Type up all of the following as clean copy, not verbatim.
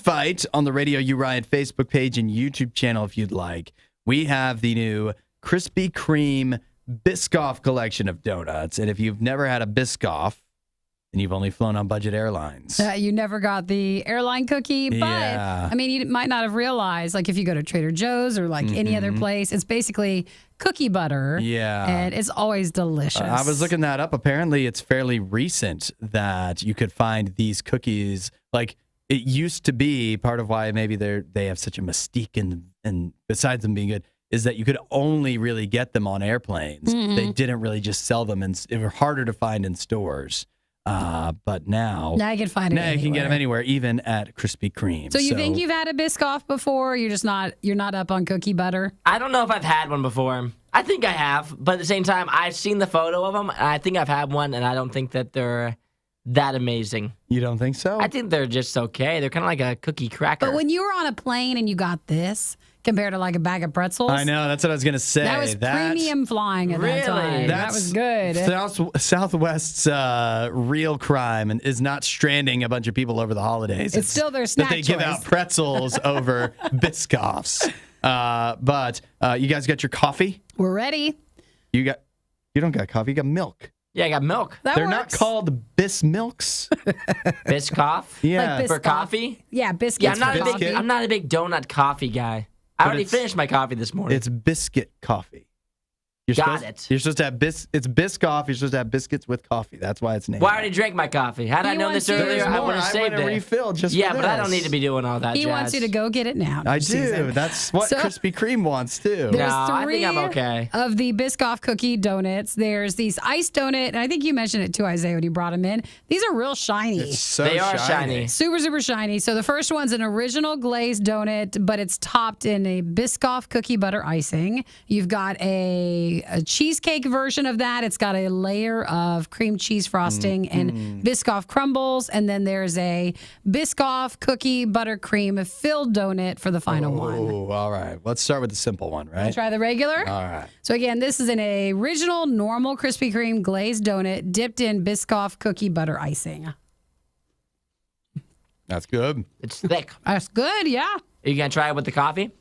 fight on the RadioU RIOT Facebook page and YouTube channel if you'd like. We have the new Krispy Kreme Biscoff collection of donuts. And if you've never had a Biscoff, and you've only flown on budget airlines. You never got the airline cookie, but I mean, you might not have realized, like if you go to Trader Joe's or like any other place, it's basically cookie butter. Yeah. And it's always delicious. I was looking that up. Apparently, it's fairly recent that you could find these cookies. Like, it used to be part of why maybe they have such a mystique, and besides them being good, is that you could only really get them on airplanes. They didn't really just sell them, and it were harder to find in stores. But now you can find it anywhere. You can get them anywhere, even at Krispy Kreme. So you think you've had a Biscoff before? You're not up on cookie butter? I don't know if I've had one before. I think I have, but at the same time, I've seen the photo of them, and I think I've had one, and I don't think that they're that amazing. You don't think so? I think they're just okay. They're kind of like a cookie cracker. But when you were on a plane and you got this, compared to like a bag of pretzels. I know, that's what I was going to say. That was premium flying at that time. That was good. Southwest's real crime and is not stranding a bunch of people over the holidays. It's still their snack that they give out pretzels over Biscoffs. But you guys got your coffee? We're ready. You don't got coffee, you got milk. Yeah, I got milk. They're not called Bismilks. Biscoff? Yeah. Like for coffee? Yeah, biscuits. Yeah, I'm not a big donut coffee guy. I already finished my coffee this morning. It's biscuit coffee. You're supposed to have it's Biscoff. You're supposed to have biscuits with coffee. That's why it's named. Well, I already drank my coffee. Had I known this earlier, I would have saved it. Refill just yeah, for but this. I don't need to be doing all that. He wants you to go get it now. I do. That's what Krispy Kreme wants too. No, I think I'm okay. Of the Biscoff cookie donuts, there's these iced donut, and I think you mentioned it too, Isaiah, when you brought them in. These are real shiny. They are shiny. Super, super shiny. So the first one's an original glazed donut, but it's topped in a Biscoff cookie butter icing. You've got a cheesecake version of that. It's got a layer of cream cheese frosting and Biscoff crumbles, and then there's a Biscoff cookie buttercream filled donut for the final one. Oh, all right. Let's start with the simple one, right? Try the regular? All right. So again, this is an original normal Krispy Kreme glazed donut dipped in Biscoff cookie butter icing. That's good. It's thick. That's good, yeah. Are you going to try it with the coffee?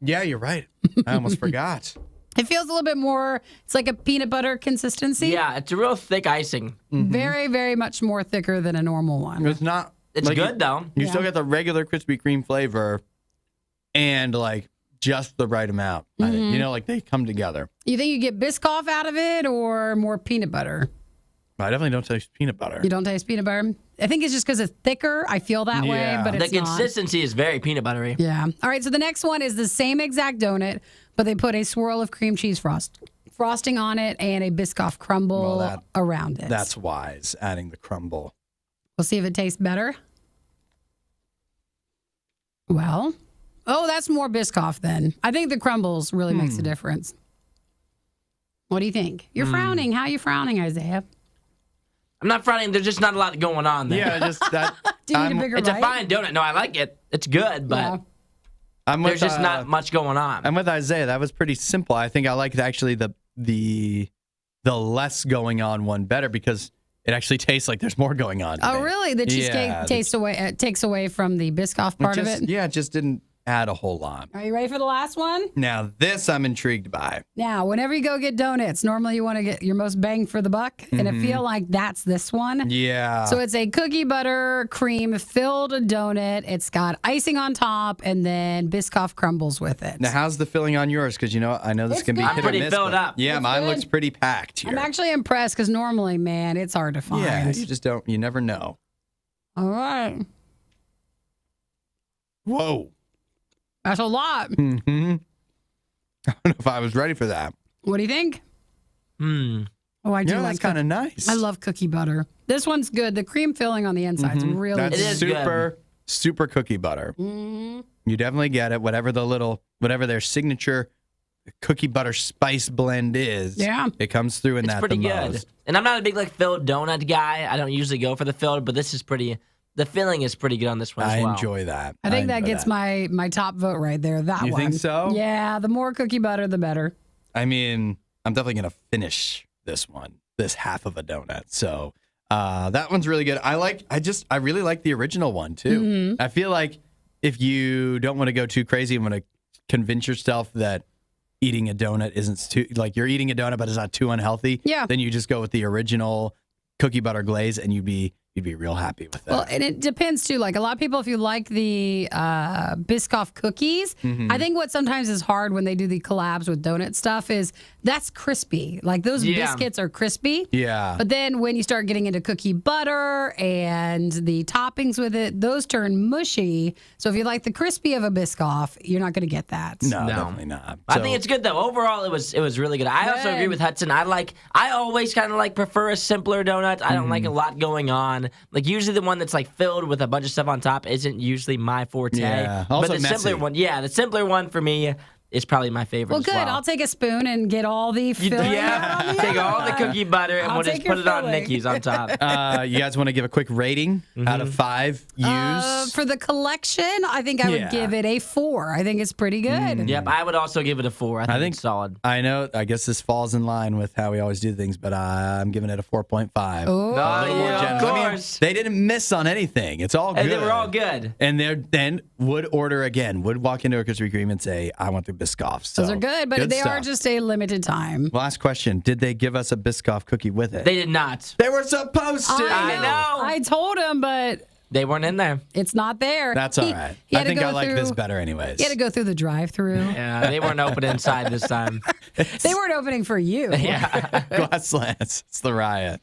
Yeah, you're right. I almost forgot. It feels a little bit more, it's like a peanut butter consistency. Yeah, it's a real thick icing. Very, very much more thicker than a normal one. It's not. It's like good, though. You still get the regular Krispy Kreme flavor and like just the right amount. I think. You know, like they come together. You think you get Biscoff out of it or more peanut butter? I definitely don't taste peanut butter. You don't taste peanut butter? I think it's just because it's thicker. I feel that way, but it's the consistency is very peanut buttery. Yeah. All right, so the next one is the same exact donut, but they put a swirl of cream cheese frosting on it and a Biscoff crumble around it. That's wise, adding the crumble. We'll see if it tastes better. Well, that's more Biscoff then. I think the crumbles really makes a difference. What do you think? You're frowning. How are you frowning, Isaiah? I'm not frowning. There's just not a lot going on there. Yeah, just that. Do you need a bigger It's a fine donut. No, I like it. It's good, but there's just not much going on. I'm with Isaiah. That was pretty simple. I think I like actually the less going on better because it actually tastes like there's more going on. Oh, really? The cheesecake takes away from the Biscoff part of it? Yeah, it just didn't add a whole lot. Are you ready for the last one? Now, this I'm intrigued by. Now, whenever you go get donuts, normally you want to get your most bang for the buck, and I feel like that's this one. Yeah. So it's a cookie butter cream filled donut. It's got icing on top and then Biscoff crumbles with it. Now, how's the filling on yours? Because, I know this can be hit or miss. Pretty filled up. Yeah, mine looks pretty packed here. I'm actually impressed because normally, man, it's hard to find. Yeah, you never know. All right. Whoa. That's a lot. I don't know if I was ready for that. What do you think? Oh, I do like that's kind of nice. I love cookie butter. This one's good. The cream filling on the inside is really That's good. super cookie butter. You definitely get it. Whatever their signature cookie butter spice blend is. Yeah. It comes through in It's that pretty the good. most. And I'm not a big filled donut guy. I don't usually go for the filled, but this is pretty. The filling is pretty good on this one as well. I enjoy that. I think that gets my top vote right there. That one. You think so? Yeah. The more cookie butter, the better. I mean, I'm definitely going to finish this half of a donut. So that one's really good. I really like the original one too. I feel like if you don't want to go too crazy and want to convince yourself that eating a donut isn't too, like you're eating a donut, but it's not too unhealthy, then you just go with the original cookie butter glaze and you'd be real happy with that. Well, and it depends too. Like a lot of people, if you like the Biscoff cookies, I think what sometimes is hard when they do the collabs with donut stuff is that's crispy. Like those biscuits are crispy. Yeah. But then when you start getting into cookie butter and the toppings with it, those turn mushy. So if you like the crispy of a Biscoff, you're not going to get that. No, definitely not. I think it's good though. Overall, it was really good. I also agree with Hudson. I always kind of like prefer a simpler donut. I don't like a lot going on. Like usually the one that's like filled with a bunch of stuff on top isn't usually my forte. Yeah. But Also the messy. simpler one for me is probably my favorite. Well, good. As well. I'll take a spoon and get all the filling out on the take other all the one. cookie butter and I'll we'll just take your put it on filling. Nikki's on top. You guys want to give a quick rating out of 5 used? For the collection, I think I would give it a 4. I think it's pretty good. Yep, I would also give it a 4. I think it's solid. I know. I guess this falls in line with how we always do things, but I'm giving it a 4.5. Oh, Of course. They didn't miss on anything. It's all good. And they were all good. And they then would order again. Would walk into a Krispy Kreme and say, "I want the Biscoff." So, those are good, but they are just a limited time. Last question: did they give us a Biscoff cookie with it? They did not. They were supposed to. I know. I told him, but They weren't in there. it's not there. That's all right. He I had to think go I like this through- better, anyways. He had to go through the drive-through. Yeah, they weren't open inside this time. They weren't opening for you. Yeah. Glass Lance. It's the riot.